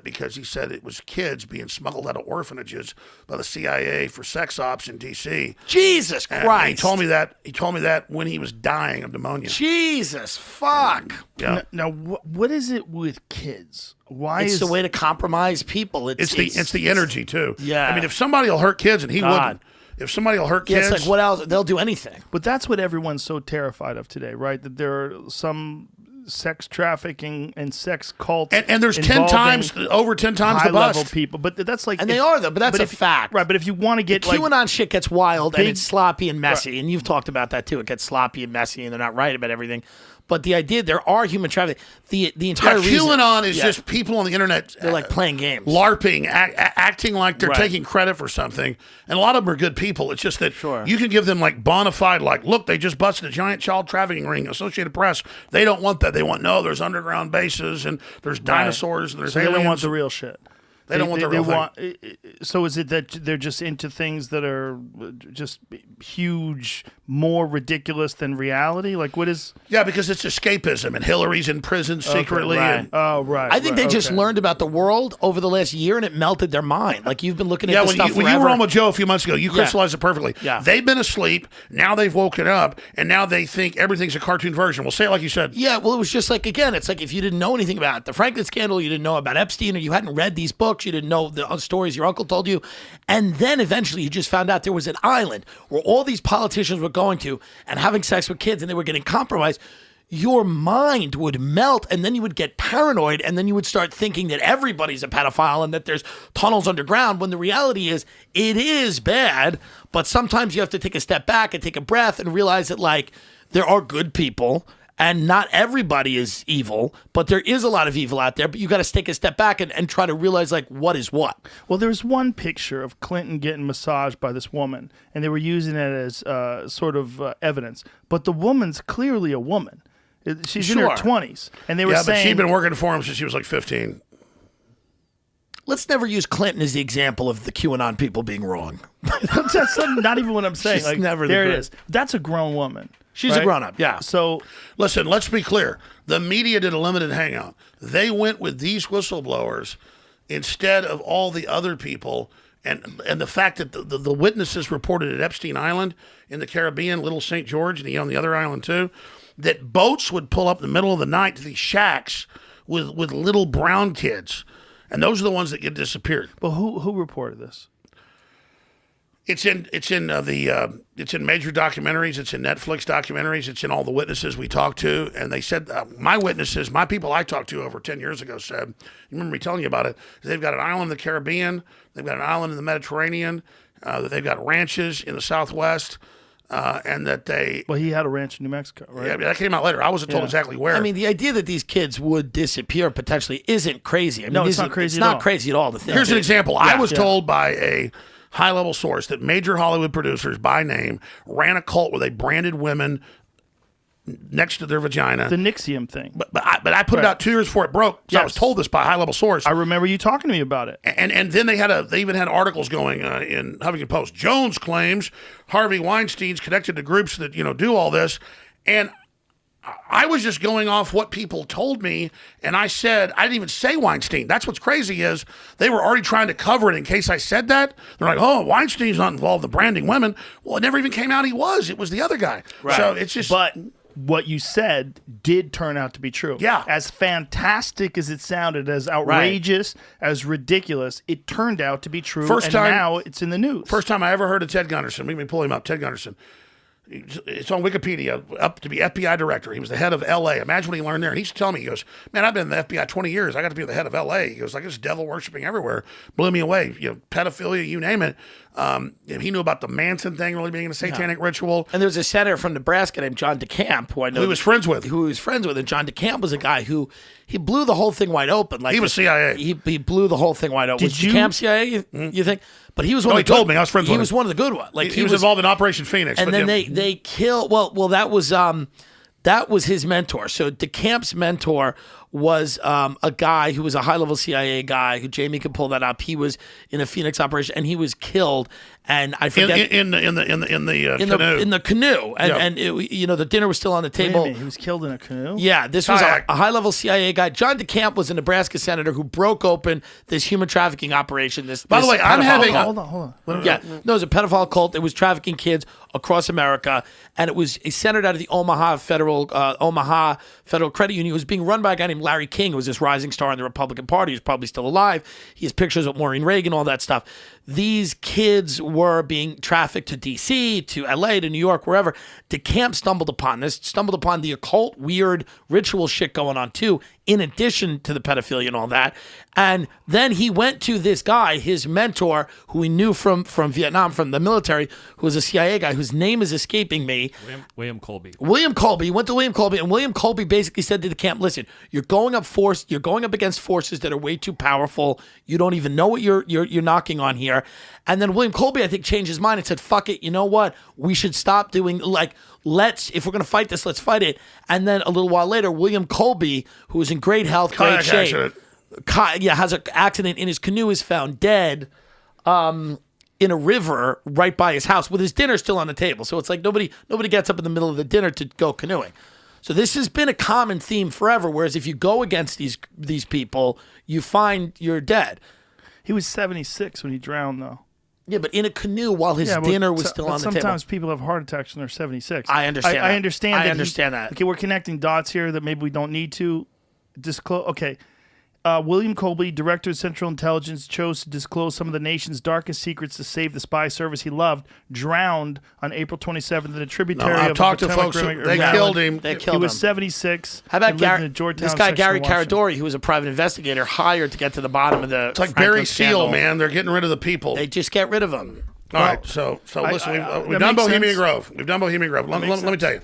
because he said it was kids being smuggled out of orphanages by the CIA for sex ops in D.C. Jesus And Christ! he told me that. He told me that when he was dying of pneumonia. Jesus fuck! Yeah. Now, what is it with kids? Why It's is the way to compromise people. It's the energy too. Yeah. I mean, if somebody will hurt kids, and he wouldn't. If somebody will hurt kids, it's like what else? They'll do anything. But that's what everyone's so terrified of today, right? That there are some sex trafficking and sex cults, and there's over 10 times the high bust. level people. But that's like, And they are though. But that's a fact, right? But if you want to get QAnon shit gets wild and big- it's sloppy and messy, and you've talked about that too. It gets sloppy and messy, and they're not right about everything. But the idea there are human trafficking. The entire reason QAnon is just people on the internet. They're like playing games, LARPing, acting like they're taking credit for something. And a lot of them are good people. It's just that you can give them like bona fide, like, look, they just busted a giant child trafficking ring. Associated Press, they don't want that. They want there's underground bases and there's dinosaurs and there's aliens. They don't want the real shit. They don't want the real thing. So is it that they're just into things that are just huge, more ridiculous than reality? Like what is? Yeah, because it's escapism, and Hillary's in prison secretly. Okay, right. And, right. I think they just learned about the world over the last year, and it melted their mind. Like you've been looking at this stuff when you were on with Joe a few months ago, you crystallized it perfectly. Yeah. They've been asleep, now they've woken up, and now they think everything's a cartoon version. We'll say it like you said. Yeah, well, it was just like, again, it's like if you didn't know anything about the Franklin scandal, you didn't know about Epstein, or you hadn't read these books, you didn't know the stories your uncle told you, and then eventually you just found out there was an island where all these politicians were going to and having sex with kids, and they were getting compromised. Your mind would melt, and then you would get paranoid, and then you would start thinking that everybody's a pedophile and that there's tunnels underground, when the reality is it is bad, but sometimes you have to take a step back and take a breath and realize that, like, there are good people, and not everybody is evil, but there is a lot of evil out there, but you got to take a step back and try to realize, like, what is what. Well, there's one picture of Clinton getting massaged by this woman, and they were using it as sort of evidence, but the woman's clearly a woman. She's in her 20s, and they were saying... but she'd been working for him since she was like 15. Let's never use Clinton as the example of the QAnon people being wrong. That's not even what I'm saying. She's like, never there the it is. That's a grown woman. She's a grown-up, yeah. So, listen, let's be clear. The media did a limited hangout. They went with these whistleblowers instead of all the other people. And the fact that the witnesses reported at Epstein Island in the Caribbean, Little St. George, and on the other island too, that boats would pull up in the middle of the night to these shacks with little brown kids. And those are the ones that get disappeared. But who reported this? It's in major documentaries. It's in Netflix documentaries. It's in all the witnesses we talked to. And they said, my witnesses, my people I talked to over 10 years ago said, you remember me telling you about it, they've got an island in the Caribbean, they've got an island in the Mediterranean, they've got ranches in the Southwest, and that they... Well, he had a ranch in New Mexico, right? Yeah, that came out later. I wasn't told exactly where. I mean, the idea that these kids would disappear potentially isn't crazy. I mean, No, it's not crazy It's at not all. crazy at all. The thing. Here's an example. I was Yeah. told by a high-level source that major Hollywood producers, by name, ran a cult where they branded women next to their vagina. The Nixium thing. But I put it out 2 years before it broke. So I was told this by a high-level source. I remember you talking to me about it. And then they even had articles going in Huffington Post. Jones claims Harvey Weinstein's connected to groups that do all this, and I was just going off what people told me, and I said I didn't even say Weinstein. That's what's crazy is they were already trying to cover it in case I said that. They're like, "Oh, Weinstein's not involved in branding women." Well, it never even came out he was. It was the other guy. Right. So it's just. But what you said did turn out to be true. Yeah. As fantastic as it sounded, as outrageous, as ridiculous, it turned out to be true. Now it's in the news. First time I ever heard of Ted Gunderson. Let me pull him up. Ted Gunderson. It's on Wikipedia, up to be FBI director. He was the head of L.A. Imagine what he learned there. And he's telling me, he goes, man, I've been in the FBI 20 years. I got to be the head of L.A. He goes, like, it's devil worshiping everywhere. Blew me away. Pedophilia, you name it. He knew about the Manson thing really being a satanic ritual. And there's a senator from Nebraska named John DeCamp, who I know he was friends with. Who he was friends with. And John DeCamp was a guy who he blew the whole thing wide open. Like he was CIA. He blew the whole thing wide open. Was DeCamp CIA? You think? But he was one. He told me I was friends with him. He was one of the good ones. Like he was involved in Operation Phoenix. And then they killed. Well, that was his mentor. So DeCamp's mentor was a guy who was a high-level CIA guy who Jamie could pull that up. He was in a Phoenix operation and he was killed. And I forget in the canoe. In the canoe, and it, the dinner was still on the Wait a table. minute, he was killed in a canoe? Yeah, this was a high-level CIA guy. John DeCamp was a Nebraska senator who broke open this human trafficking operation. By the way, I'm having Hold on. no, it was a pedophile cult. It was trafficking kids across America, and it was centered out of the Omaha Federal Credit Union. It was being run by a guy named Larry King, who was this rising star in the Republican Party. He's probably still alive. He has pictures of Maureen Reagan, all that stuff. These kids were being trafficked to D.C., to L.A., to New York, wherever. DeCamp stumbled upon the occult, weird ritual shit going on, too, in addition to the pedophilia and all that. And then he went to this guy, his mentor, who he knew from Vietnam, from the military, who was a CIA guy, whose name is escaping me. William Colby. William Colby. He went to William Colby, and William Colby basically said to DeCamp, listen, you're going up against forces that are way too powerful. You don't even know what you're knocking on here. And then William Colby, I think, changed his mind and said, fuck it, you know what? We should stop doing, if we're going to fight this, let's fight it. And then a little while later, William Colby, who was in great health, great shape, has an accident in his canoe, is found dead in a river right by his house with his dinner still on the table. So it's like nobody gets up in the middle of the dinner to go canoeing. So this has been a common theme forever, whereas if you go against these people, you find you're dead. He was 76 when he drowned, though. Yeah, but in a canoe while his dinner was still on the table. Sometimes people have heart attacks when they're 76. I understand that. I understand that. Okay, we're connecting dots here that maybe we don't need to disclose. Okay. William Colby, director of Central Intelligence, chose to disclose some of the nation's darkest secrets to save the spy service he loved, drowned on April 27th in a tributary of I've talked to Potomac folks. River. They killed him. He was 76. How about He lived in the Georgetown this guy, section Gary of Washington. Caradori, who was a private investigator hired to get to the bottom of the It's like Franklin Barry scandal. Seal, man. They're getting rid of the people. They just get rid of him. All right. So listen, we've done makes Bohemian sense. Grove. We've done Bohemian Grove. Let me tell you.